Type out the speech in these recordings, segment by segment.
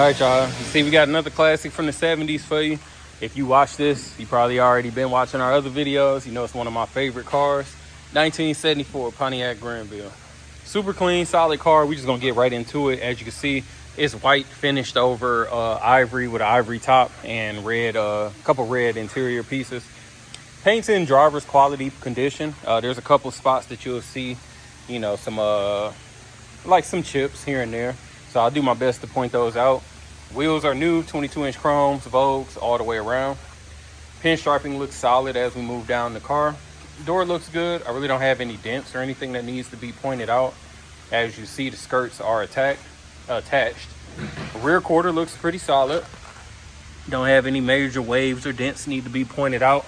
All right, y'all. You see, we got another classic from the 70s for you. If you watch this, you probably already been watching our other videos. You know it's one of my favorite cars. 1974 Pontiac Grandville. Super clean, solid car. We just gonna get right into it. As you can see, it's white finished over ivory with an ivory top and red, couple red interior pieces. Paint's in driver's quality condition. There's a couple spots that you'll see, you know, some like some chips here and there. So I'll do my best to point those out. Wheels are new, 22-inch chromes, vogues all the way around. Pinstriping looks solid as we move down the car. Door looks good. I really don't have any dents or anything that needs to be pointed out. As you see, the skirts are attached. Rear quarter looks pretty solid. Don't have any major waves or dents need to be pointed out.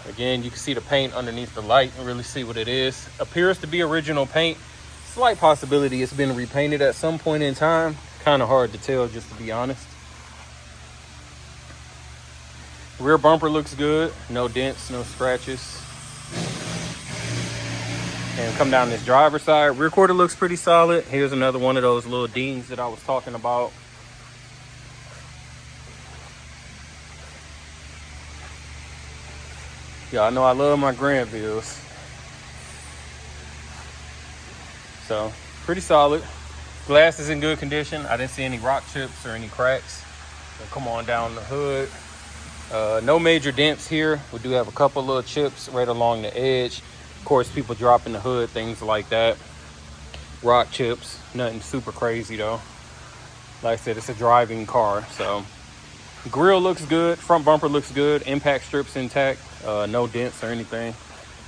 Again, you can see the paint underneath the light and really see what it is. Appears to be original paint. Slight possibility it's been repainted at some point in time. Kind of hard to tell, just to be honest. Rear bumper looks good. No dents, no scratches. And come down this driver's side. Rear quarter looks pretty solid. Here's another one of those little dings that I was talking about. Y'all know I love my Grandvilles. So, pretty solid. Glass is in good condition. I didn't see any rock chips or any cracks. So come on down the hood. No major dents here. We do have a couple little chips right along the edge. Of course, people dropping the hood, things like that. Rock chips, nothing super crazy though. Like I said, it's a driving car. So, grill looks good. Front bumper looks good. Impact strips intact. No dents or anything.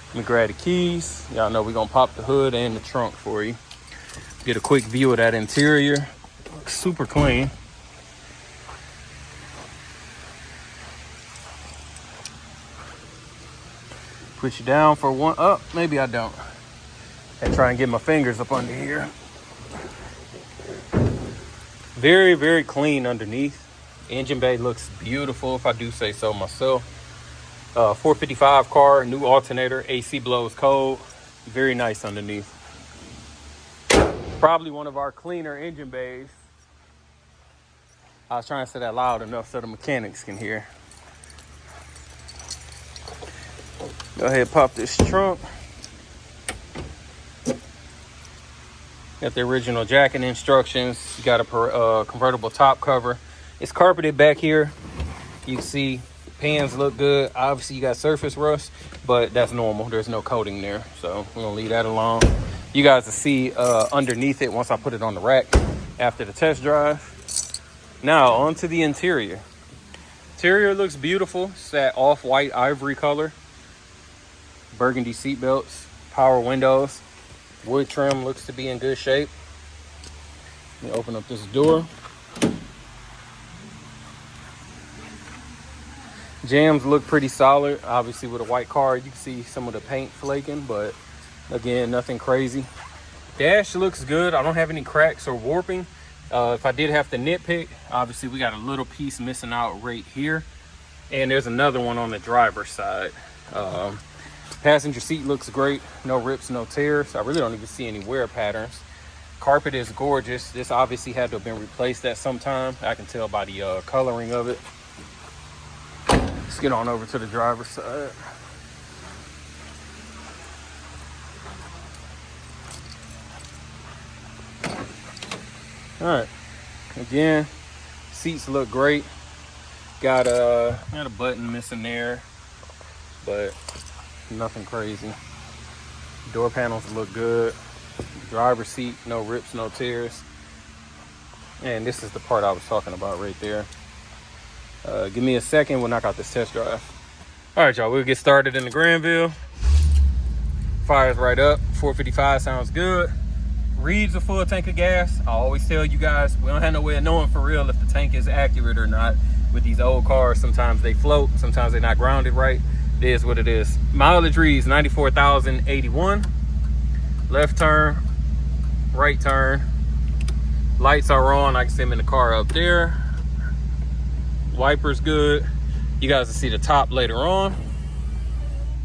Let me grab the keys. Y'all know we're gonna pop the hood and the trunk for you. Get a quick view of that interior. Looks super clean. Put you down for one. Oh, maybe I don't. I try and get my fingers up under here. Very, very clean underneath. Engine bay looks beautiful, if I do say so myself. 455 car, new alternator, AC blows cold. Very nice underneath. Probably one of our cleaner engine bays. I was trying to say that loud enough so the mechanics can hear. Go ahead, pop this trunk. Got the original jacking instructions. You got a convertible top cover. It's carpeted back here. You can see pans look good. Obviously, you got surface rust, but that's normal. There's no coating there, so we're gonna leave that alone. You guys will see underneath it once I put it on the rack after the test drive. Now, onto the interior. Interior looks beautiful. It's that off-white ivory color. Burgundy seat belts, power windows. Wood trim looks to be in good shape. Let me open up this door. Jams look pretty solid. Obviously, with a white car, you can see some of the paint flaking, but again, nothing crazy. Dash looks good. I don't have any cracks or warping. If I did have to nitpick, obviously we got a little piece missing out right here. And there's another one on the driver's side. Passenger seat looks great. No rips, no tears. I really don't even see any wear patterns. Carpet is gorgeous. This obviously had to have been replaced at some time. I can tell by the coloring of it. Let's get on over to the driver's side. All right, again, seats look great. Got a button missing there, but nothing crazy. Door panels look good. Driver's seat, no rips, no tears. And this is the part I was talking about right there. Give me a second, we'll knock out this test drive. All right, y'all, we'll get started in the Grandville. Fires right up. 455 sounds good. Reads a full tank of gas. I always tell you guys, we don't have no way of knowing for real if the tank is accurate or not. With these old cars, sometimes they float, sometimes they're not grounded right. It is what it is. Mileage reads 94,081. Left turn, right turn. Lights are on. I can see them in the car up there. Wipers good. You guys will see the top later on.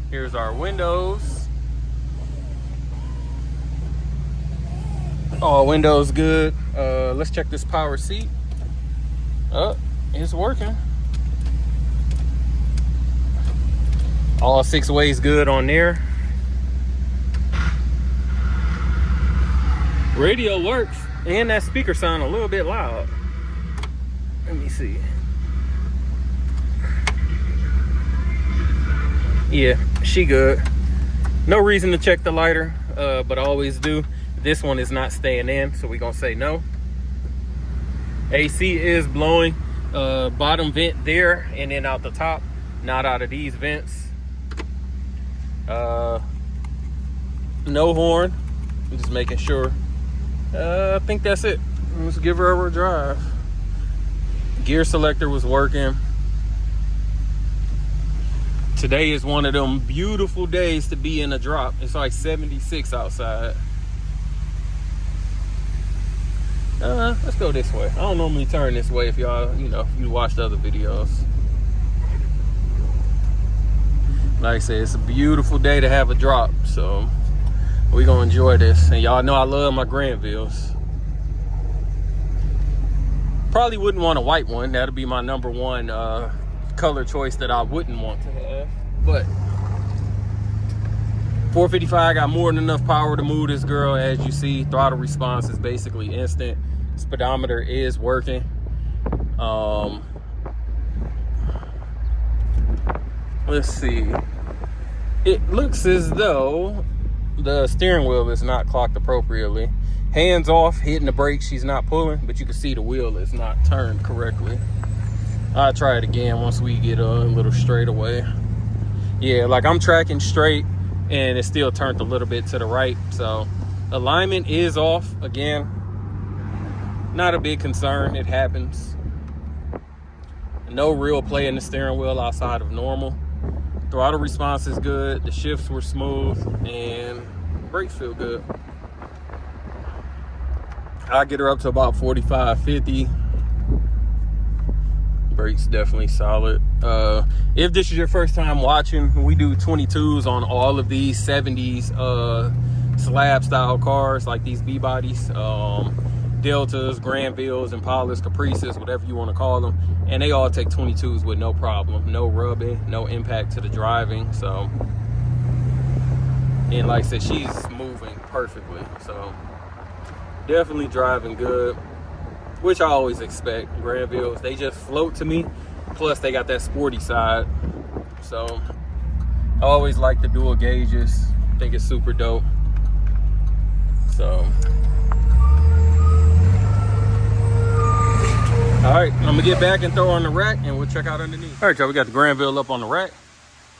Here's our windows. All windows good. Let's check this power seat. It's working. All 6 ways good on there. Radio works, and that speaker sound a little bit loud. Let me see. Yeah, she good. No reason to check the lighter, but I always do. This one is not staying in, so we're gonna say no. AC is blowing. Bottom vent there, and then out the top, not out of these vents. No horn. I'm just making sure. I think that's it. Let's give her a drive. Gear selector was working. Today is one of them beautiful days to be in a drop. It's like 76 outside. Let's go this way. I don't normally turn this way if y'all, if you watched other videos. Like I said, it's a beautiful day to have a drop, so we're gonna enjoy this. And y'all know I love my Grandvilles. Probably wouldn't want a white one. That'll be my number one color choice that I wouldn't want to have. But 455 got more than enough power to move this girl. As you see, throttle response is basically instant. Speedometer is working. Let's see. It looks as though the steering wheel is not clocked appropriately. Hands off, hitting the brakes, she's not pulling, but you can see the wheel is not turned correctly. I'll try it again once we get a little straight away. Yeah, like I'm tracking straight and it's still turned a little bit to the right. So alignment is off again. Not a big concern, it happens. No real play in the steering wheel outside of normal. Throttle response is good, the shifts were smooth, and brakes feel good. I'll get her up to about 45, 50. Brakes definitely solid. If this is your first time watching, we do 22s on all of these 70s slab style cars, like these B-bodies, Deltas, Grandvilles, Impalas, Caprices, whatever you want to call them, and they all take 22s with no problem, no rubbing, no impact to the driving. So, and like I said, she's moving perfectly, so definitely driving good, which I always expect. Grandvilles, they just float to me, plus they got that sporty side. So I always like the dual gauges, think it's super dope. So all right, I'm gonna get back and throw on the rack and we'll check out underneath. All right, y'all, we got the Grandville up on the rack.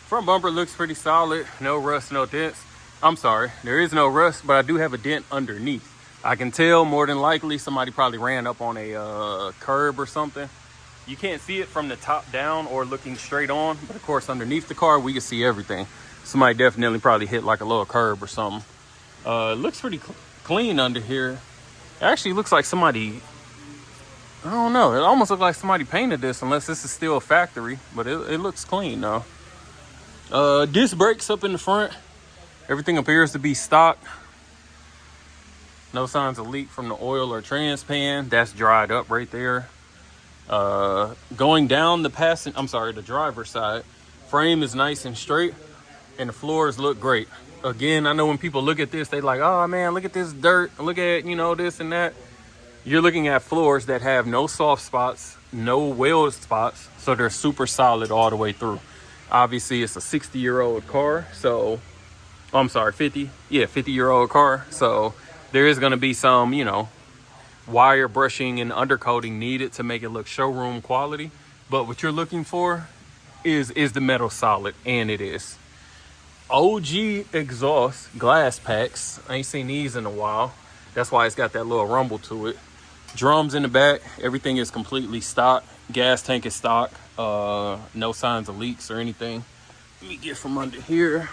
Front bumper looks pretty solid. No rust, no dents. I'm sorry, there is no rust, but I do have a dent underneath. I can tell more than likely somebody probably ran up on a curb or something. You can't see it from the top down or looking straight on, but of course underneath the car, we can see everything. Somebody definitely probably hit like a little curb or something. It looks pretty clean under here. It actually looks like somebody, I don't know, it almost looks like somebody painted this, unless this is still a factory, but it looks clean though. Disc brakes up in the front. Everything appears to be stock. No signs of leak from the oil or trans pan. That's dried up right there. Going down the driver's side, frame is nice and straight, and the floors look great. Again, I know when people look at this, they like, oh man, look at this dirt, look at, this and that. You're looking at floors that have no soft spots, no weld spots, so they're super solid all the way through. Obviously, it's a 60-year-old car, so, 50-year-old car, so there is going to be some, wire brushing and undercoating needed to make it look showroom quality. But what you're looking for is the metal solid, and it is. OG exhaust glass packs. I ain't seen these in a while. That's why it's got that little rumble to it. Drums in the back. Everything is completely stock. Gas tank is stock. No signs of leaks or anything. Let me get from under here.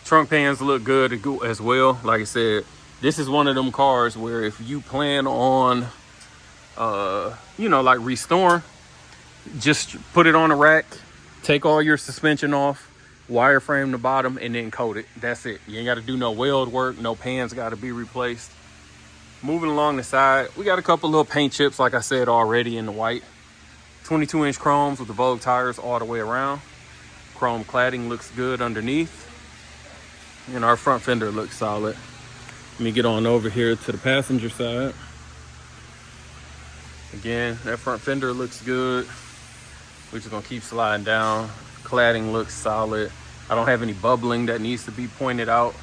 Trunk pans look good as well. Like I said, this is one of them cars where if you plan on, like restoring, just put it on a rack, take all your suspension off, wireframe the bottom, and then coat it. That's it. You ain't got to do no weld work. No pans got to be replaced. Moving along the side, we got a couple little paint chips, like I said already, in the white. 22-inch chromes with the Vogue tires all the way around. Chrome cladding looks good underneath. And our front fender looks solid. Let me get on over here to the passenger side. Again, that front fender looks good. We're just gonna keep sliding down. Cladding looks solid. I don't have any bubbling that needs to be pointed out.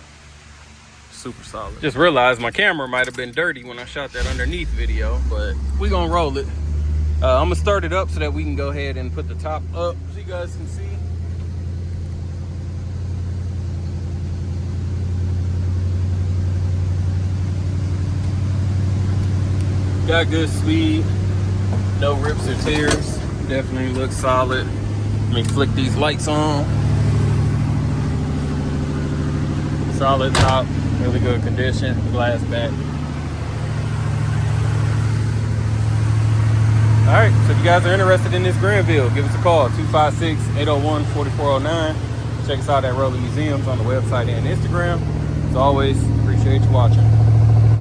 Super solid. Just realized my camera might have been dirty when I shot that underneath video, but we gonna roll it. I'm gonna start it up so that we can go ahead and put the top up so you guys can see. Got good speed, no rips or tears. Definitely looks solid. Let me flick these lights on. Solid top, really good condition, glass back. All right, so if you guys are interested in this Grandville, give us a call, 256-801-4409. Check us out at Rolling Museums on the website and Instagram. As always, appreciate you watching.